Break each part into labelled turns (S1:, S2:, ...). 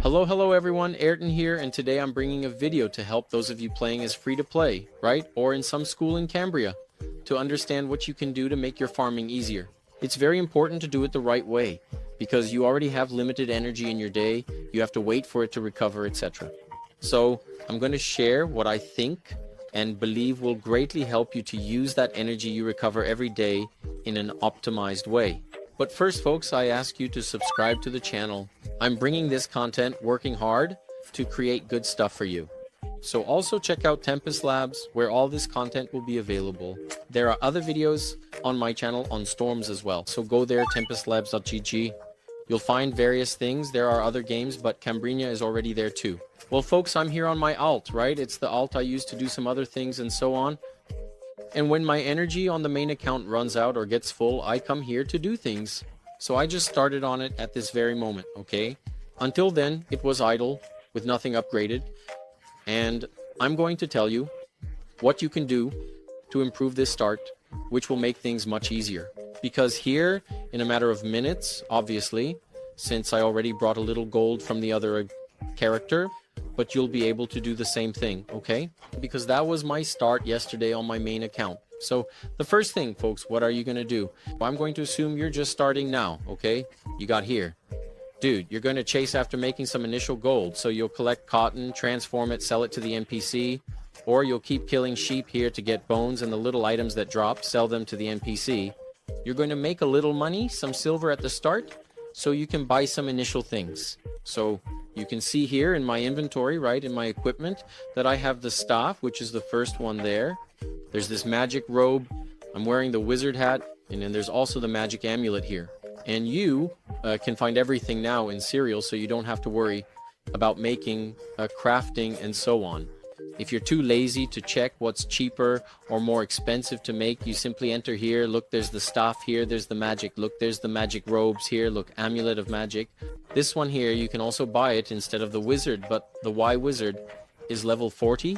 S1: Hello everyone, Ayrton here, and today I'm bringing a video to help those of you playing as free-to-play, right? Or in some school in Cambria, to understand what you can do to make your farming easier. It's very important to do it the right way, because you already have limited energy in your day, you have to wait for it to recover, etc. So I'm going to share what I think and believe will greatly help you to use that energy you recover every day in an optimized way. But first, folks, I ask you to subscribe to the channel. I'm bringing this content working hard to create good stuff for you. So also check out Tempest Labs, where all this content will be available. There are other videos on my channel on storms as well. So go there, TempestLabs.gg. You'll find various things. There are other games, but Cambria is already there too. Well, folks, I'm here on my alt, right? It's the alt I use to do some other things and so on. And when my energy on the main account runs out or gets full, I come here to do things. So I just started on it at this very moment, okay? Until then, it was idle with nothing upgraded. And I'm going to tell you what you can do to improve this start, which will make things much easier. Because here, in a matter of minutes, obviously, since I already brought a little gold from the other character, but you'll be able to do the same thing, okay? Because that was my start yesterday on my main account. So the first thing, folks, what are you going to do? I'm going to assume you're just starting now, okay? You got here. Dude, you're going to chase after making some initial gold. So you'll collect cotton, transform it, sell it to the NPC, or you'll keep killing sheep here to get bones and the little items that drop, sell them to the NPC. You're going to make a little money, some silver at the start, so you can buy some initial things. So you can see here in my inventory, right, in my equipment, that I have the staff, which is the first one there. There's this magic robe. I'm wearing the wizard hat, and then there's also the magic amulet here. And you can find everything now in cereal, so you don't have to worry about making, crafting, and so on. If you're too lazy to check what's cheaper or more expensive to make, you simply enter here. Look, there's the staff here, there's the magic. Look, there's the magic robes here. Look, amulet of magic. This one here, you can also buy it instead of the wizard, but the Y wizard is level 40,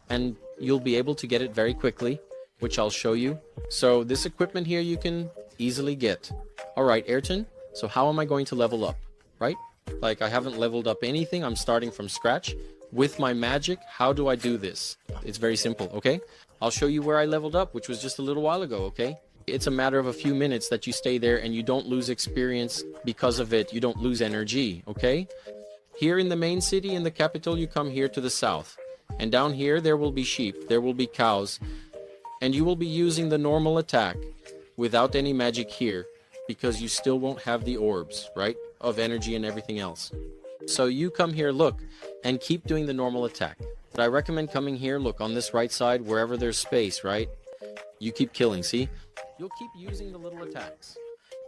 S1: and you'll be able to get it very quickly, which I'll show you. So this equipment here you can easily get. All right, Ayrton, so how am I going to level up, right? Like, I haven't leveled up anything. I'm starting from scratch. With my magic, how do I do this? It's very simple, okay? I'll show you where I leveled up, which was just a little while ago, okay? It's a matter of a few minutes that you stay there and you don't lose experience because of it. You don't lose energy, okay? Here in the main city, in the capital, you come here to the south. And down here, there will be sheep, there will be cows. And you will be using the normal attack without any magic here, because you still won't have the orbs, right? Of energy and everything else. So you come here, look, and keep doing the normal attack. But I recommend coming here, look, on this right side, wherever there's space, right? You keep killing, see? You'll keep using the little attacks.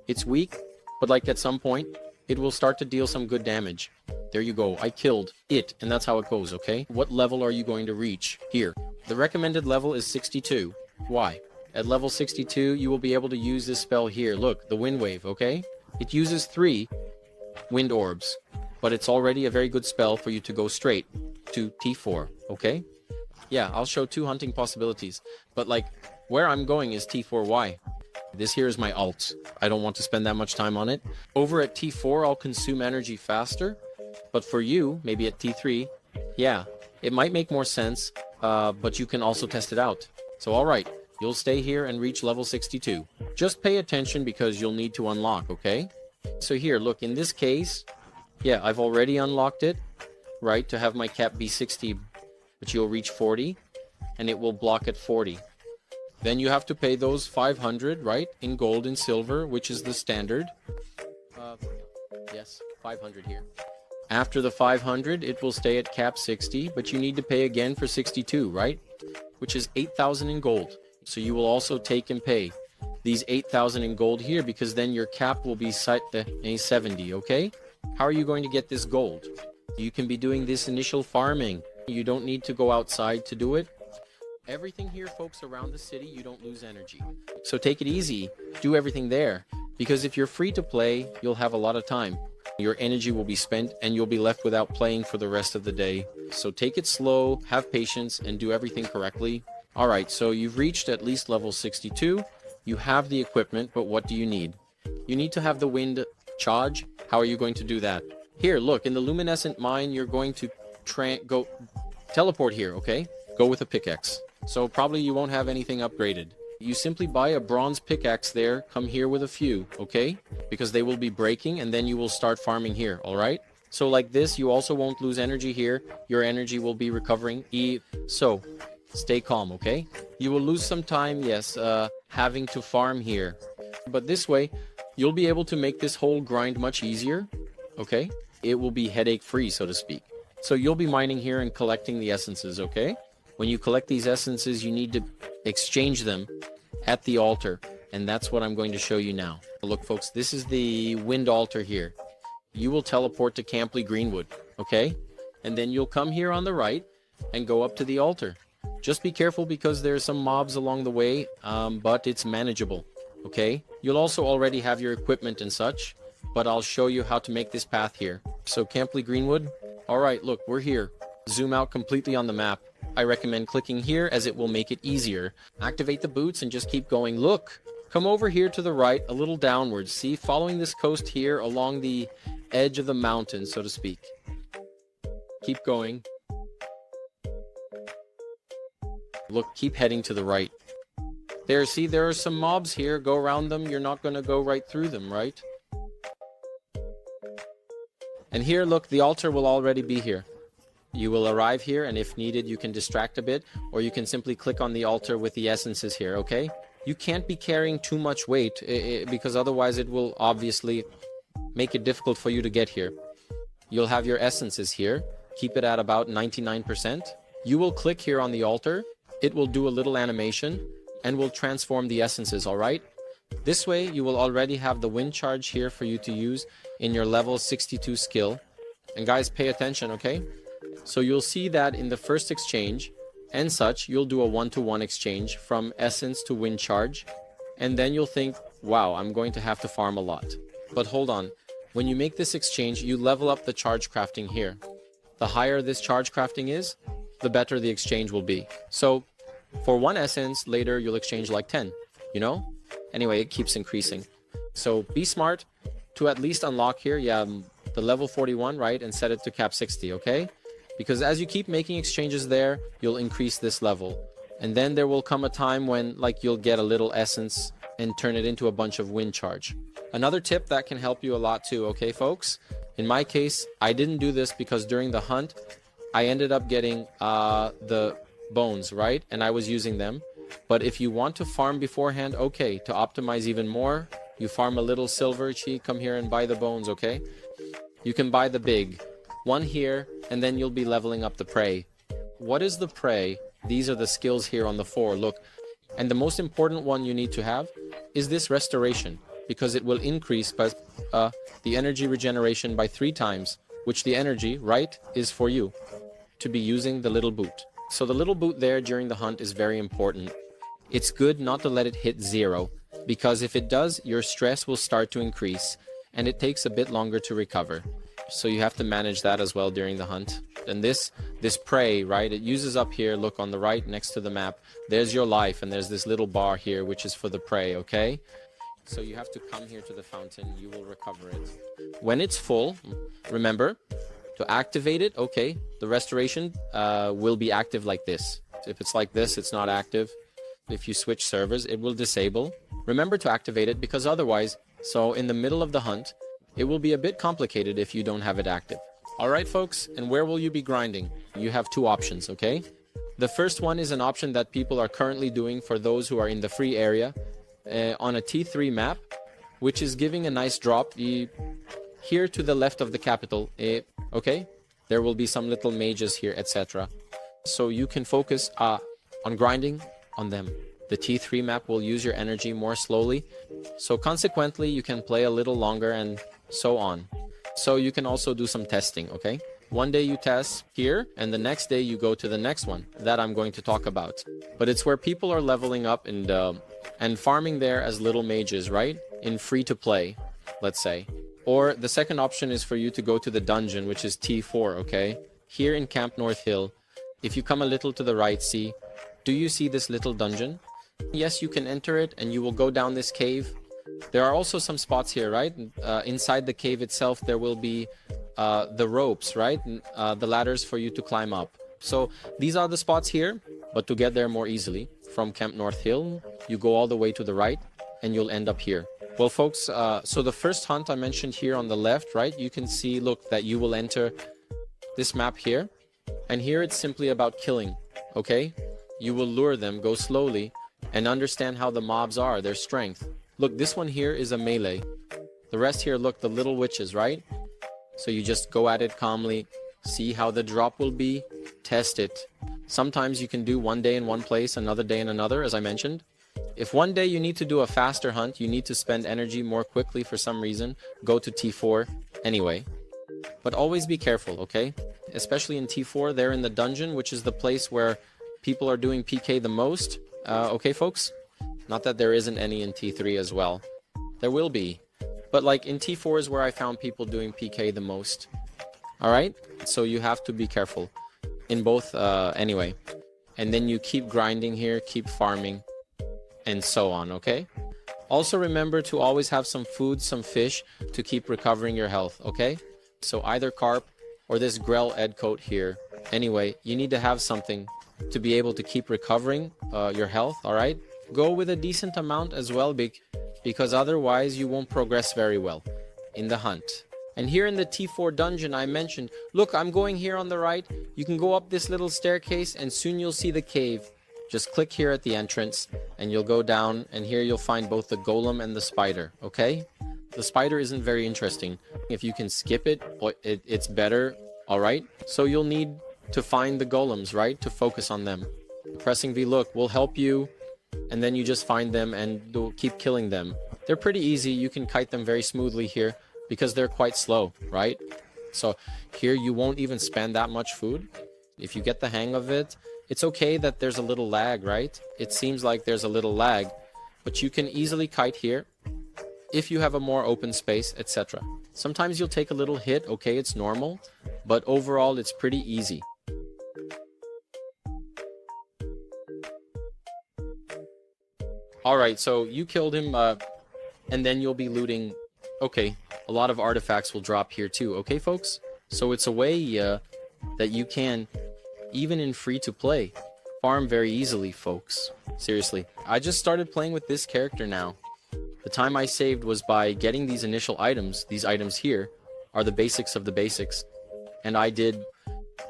S1: It's weak, but like at some point, it will start to deal some good damage. There you go, I killed it, and that's how it goes, okay? What level are you going to reach? Here. The recommended level is 62. Why? At level 62, you will be able to use this spell here. Look, the wind wave, okay? It uses 3 wind orbs, but it's already a very good spell for you to go straight to T4, okay? Yeah, I'll show 2 hunting possibilities, but like, where I'm going is T4Y. This here is my alt. I don't want to spend that much time on it. Over at T4, I'll consume energy faster, but for you, maybe at T3, yeah, it might make more sense, but you can also test it out. So alright, you'll stay here and reach level 62. Just pay attention because you'll need to unlock, okay? So here, look, in this case, yeah, I've already unlocked it, right, to have my cap be 60, but you'll reach 40, and it will block at 40. Then you have to pay those 500, right, in gold and silver, which is the standard. Yes, 500 here. After the 500, it will stay at cap 60, but you need to pay again for 62, right, which is 8,000 in gold. So you will also take and pay these 8,000 in gold here, because then your cap will be set to 70, okay? How are you going to get this gold? You can be doing this initial farming. You don't need to go outside to do it. Everything here, folks, around the city, you don't lose energy. So take it easy. Do everything there. Because if you're free to play, you'll have a lot of time. Your energy will be spent and you'll be left without playing for the rest of the day. So take it slow, have patience, and do everything correctly. Alright, so you've reached at least level 62. You have the equipment, but what do you need? You need to have the wind charge. How are you going to do that? Here, look, in the luminescent mine, you're going to go teleport here, okay? Go with a pickaxe. So probably you won't have anything upgraded. You simply buy a bronze pickaxe there, come here with a few, okay? Because they will be breaking, and then you will start farming here, alright? So like this, you also won't lose energy here. Your energy will be recovering. So, stay calm, okay? You will lose some time, yes, having to farm here. But this way, you'll be able to make this whole grind much easier, okay? It will be headache-free, so to speak. So you'll be mining here and collecting the essences, okay? When you collect these essences, you need to exchange them at the altar. And that's what I'm going to show you now. Look, folks, this is the wind altar here. You will teleport to Cambria Greenwood, okay? And then you'll come here on the right and go up to the altar. Just be careful because there's some mobs along the way, but it's manageable, okay? You'll also already have your equipment and such, but I'll show you how to make this path here. So Cambria Greenwood, all right, look, we're here. Zoom out completely on the map. I recommend clicking here as it will make it easier. Activate the boots and just keep going. Look, come over here to the right, a little downwards. See, following this coast here along the edge of the mountain, so to speak. Keep going. Look, keep heading to the right. There, see, there are some mobs here. Go around them. You're not going to go right through them, right? And here, look, the altar will already be here. You will arrive here, and if needed, you can distract a bit, or you can simply click on the altar with the essences here, okay? You can't be carrying too much weight, because otherwise it will obviously make it difficult for you to get here. You'll have your essences here. Keep it at about 99%. You will click here on the altar. It will do a little animation, and will transform the essences, alright? This way, you will already have the wind charge here for you to use in your level 62 skill. And guys, pay attention, okay? So you'll see that in the first exchange and such, you'll do a one-to-one exchange from essence to wind charge. And then you'll think, wow, I'm going to have to farm a lot. But hold on. When you make this exchange, you level up the charge crafting here. The higher this charge crafting is, the better the exchange will be. So for one essence, later you'll exchange like 10, you know? Anyway, it keeps increasing. So be smart to at least unlock here, the level 41, right? And set it to cap 60, okay? Because as you keep making exchanges there, you'll increase this level. And then there will come a time when like you'll get a little essence and turn it into a bunch of wind charge. Another tip that can help you a lot too, okay folks? In my case, I didn't do this because during the hunt, I ended up getting the bones, right? And I was using them. But if you want to farm beforehand, okay, to optimize even more, you farm a little silver, come here and buy the bones, okay? You can buy the big one here, and then you'll be leveling up the prey. What is the prey? These are the skills here on the 4, look. And the most important one you need to have is this restoration, because it will increase by, the energy regeneration by 3 times, which the energy, right, is for you to be using the little boot. So the little boot there during the hunt is very important. It's good not to let it hit 0, because if it does, your stress will start to increase, and it takes a bit longer to recover. So you have to manage that as well during the hunt. And this prey, right, it uses up here, look on the right next to the map, there's your life, and there's this little bar here, which is for the prey, okay? So you have to come here to the fountain, you will recover it. When it's full, remember, to activate it, okay, the restoration will be active like this. If it's like this, it's not active. If you switch servers, it will disable. Remember to activate it, because otherwise, so in the middle of the hunt, it will be a bit complicated if you don't have it active. Alright folks, and where will you be grinding? You have 2 options, okay? The first one is an option that people are currently doing for those who are in the free area on a T3 map, which is giving a nice drop here to the left of the capital, okay? There will be some little mages here, etc. So you can focus on grinding on them. The T3 map will use your energy more slowly, so consequently you can play a little longer and so on. So you can also do some testing, okay? One day you test here, and the next day you go to the next one that I'm going to talk about. But it's where people are leveling up and farming there as little mages, right? In free to play, let's say. Or the second option is for you to go to the dungeon, which is T4, okay? Here in Camp North Hill, if you come a little to the right, do you see this little dungeon? Yes, you can enter it and you will go down this cave. There are also some spots here, right? Inside the cave itself, there will be the ropes, right? The ladders for you to climb up. So these are the spots here, but to get there more easily, from Camp North Hill, you go all the way to the right, and you'll end up here. Well, folks, so the first hunt I mentioned here on the left, right? You can see, look, that you will enter this map here. And here it's simply about killing, okay? You will lure them, go slowly, and understand how the mobs are, their strength. Look, this one here is a melee. The rest here, look, the little witches, right? So you just go at it calmly, see how the drop will be, test it. Sometimes you can do one day in one place, another day in another, as I mentioned. If one day you need to do a faster hunt, you need to spend energy more quickly for some reason, go to T4 anyway. But always be careful, okay? Especially in T4, they're in the dungeon, which is the place where people are doing PK the most. Okay, folks? Not that there isn't any in T3 as well. There will be. But like in T4 is where I found people doing PK the most. Alright? So you have to be careful. In both, anyway. And then you keep grinding here, keep farming, and so on, okay? Also remember to always have some food, some fish, to keep recovering your health, okay? So either carp or this Grell Ed coat here. Anyway, you need to have something to be able to keep recovering your health, alright? Go with a decent amount as well, because otherwise you won't progress very well in the hunt. And here in the T4 dungeon I mentioned, look, I'm going here on the right. You can go up this little staircase and soon you'll see the cave. Just click here at the entrance and you'll go down, and here you'll find both the golem and the spider, okay? The spider isn't very interesting. If you can skip it, it's better, alright? So you'll need to find the golems, right? To focus on them. Pressing V look will help you, and then you just find them and keep killing them. They're pretty easy. You can kite them very smoothly here because they're quite slow, right? So here you won't even spend that much food. If you get the hang of it, it's okay that there's a little lag, right? It seems like there's a little lag, but you can easily kite here if you have a more open space, etc. Sometimes you'll take a little hit, okay, it's normal, but overall it's pretty easy. Alright, so you killed him, and then you'll be looting. Okay, a lot of artifacts will drop here too, okay folks? So it's a way that you can, even in free-to-play, farm very easily, folks. Seriously. I just started playing with this character now. The time I saved was by getting these initial items. These items here are the basics of the basics. And I did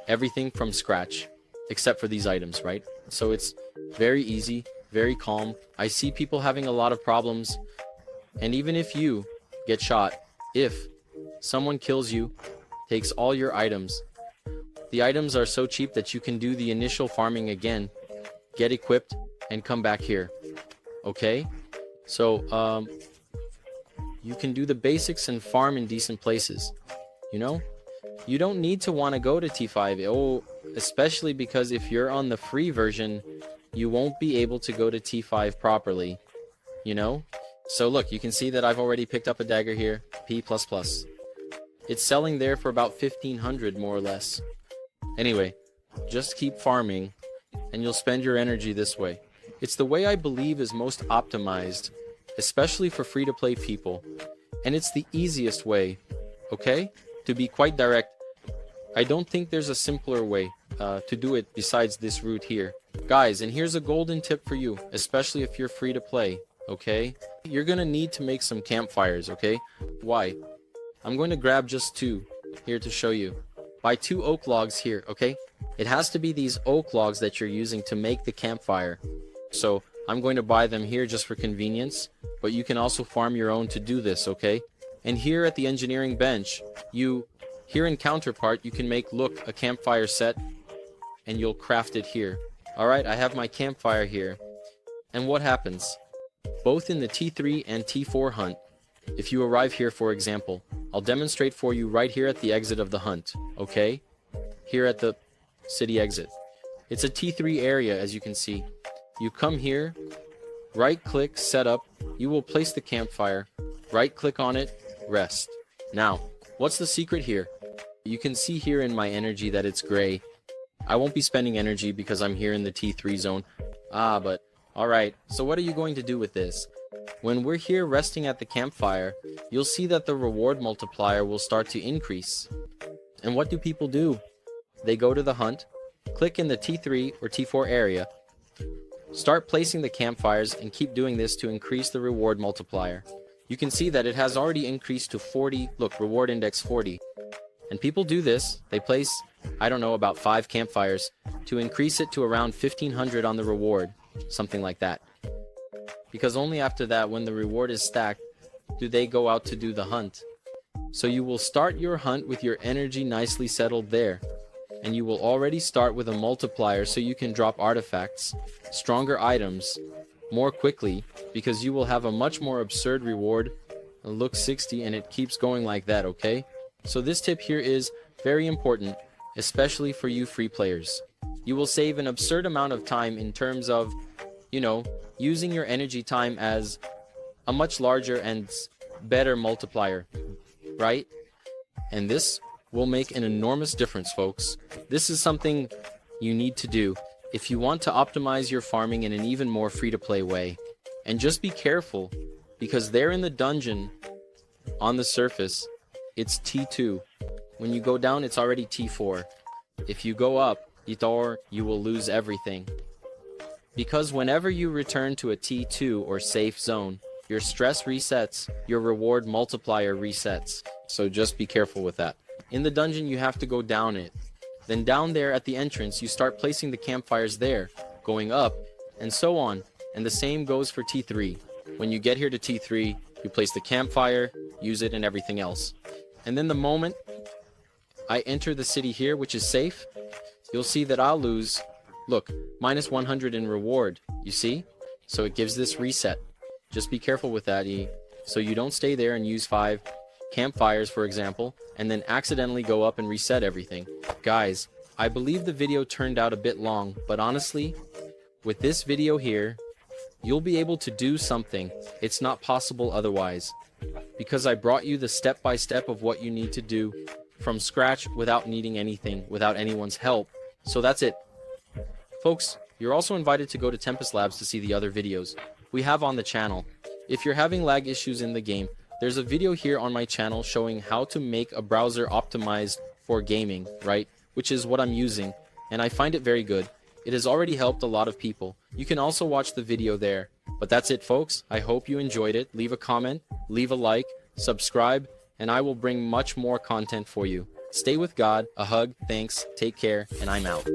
S1: everything from scratch, except for these items, right? So it's very easy, very calm. I see people having a lot of problems. And even if you get shot, if someone kills you, takes all your items, the items are so cheap that you can do the initial farming again, get equipped, and come back here. Okay? So, you can do the basics and farm in decent places. You know? You don't need to want to go to T5. Oh, especially because if you're on the free version, you won't be able to go to T5 properly. You know? So look, you can see that I've already picked up a dagger here. P++. It's selling there for about 1500 more or less. Anyway, just keep farming, and you'll spend your energy this way. It's the way I believe is most optimized, especially for free-to-play people. And it's the easiest way, okay? To be quite direct, I don't think there's a simpler way to do it besides this route here. Guys, and here's a golden tip for you, especially if you're free-to-play, okay? You're gonna need to make some campfires, okay? Why? I'm going to grab just 2 here to show you. Buy 2 oak logs here, okay? It has to be these oak logs that you're using to make the campfire. So I'm going to buy them here just for convenience, but you can also farm your own to do this, okay? And here at the engineering bench, here in Counterpart, you can make, look, a campfire set, and you'll craft it here. Alright, I have my campfire here. And what happens? Both in the T3 and T4 hunt, if you arrive here, for example, I'll demonstrate for you right here at the exit of the hunt, okay? Here at the city exit. It's a T3 area, as you can see. You come here, right-click, set up, you will place the campfire, right-click on it, rest. Now, what's the secret here? You can see here in my energy that it's gray. I won't be spending energy because I'm here in the T3 zone. But, alright, so what are you going to do with this? When we're here resting at the campfire, you'll see that the reward multiplier will start to increase. And what do people do? They go to the hunt, click in the T3 or T4 area, start placing the campfires, and keep doing this to increase the reward multiplier. You can see that it has already increased to 40. Look, reward index 40. And people do this. They place, I don't know, about 5 campfires to increase it to around 1500 on the reward, something like that. Because only after that, when the reward is stacked, do they go out to do the hunt. So you will start your hunt with your energy nicely settled there. And you will already start with a multiplier so you can drop artifacts, stronger items, more quickly, because you will have a much more absurd reward. Look, 60, and it keeps going like that, okay? So this tip here is very important, especially for you free players. You will save an absurd amount of time in terms of, using your energy time as a much larger and better multiplier, right? And this will make an enormous difference, folks. This is something you need to do if you want to optimize your farming in an even more free-to-play way. And just be careful, because there in the dungeon, on the surface, it's T2. When you go down, it's already T4. If you go up, DYOR, you will lose everything. Because whenever you return to a T2 or safe zone, your stress resets, your reward multiplier resets. So just be careful with that. In the dungeon, you have to go down it. Then down there at the entrance, you start placing the campfires there, going up, and so on. And the same goes for T3. When you get here to T3, you place the campfire, use it, and everything else. And then the moment I enter the city here, which is safe, you'll see that I'll lose, look, minus 100 in reward, you see? So it gives this reset. Just be careful with that, so you don't stay there and use 5 campfires, for example, and then accidentally go up and reset everything. Guys, I believe the video turned out a bit long, but honestly, with this video here, you'll be able to do something. It's not possible otherwise, because I brought you the step-by-step of what you need to do from scratch without needing anything, without anyone's help. So that's it. Folks, you're also invited to go to Tempest Labs to see the other videos we have on the channel. If you're having lag issues in the game, there's a video here on my channel showing how to make a browser optimized for gaming, right? Which is what I'm using, and I find it very good. It has already helped a lot of people. You can also watch the video there. But that's it, folks. I hope you enjoyed it. Leave a comment, leave a like, subscribe, and I will bring much more content for you. Stay with God, a hug, thanks, take care, and I'm out.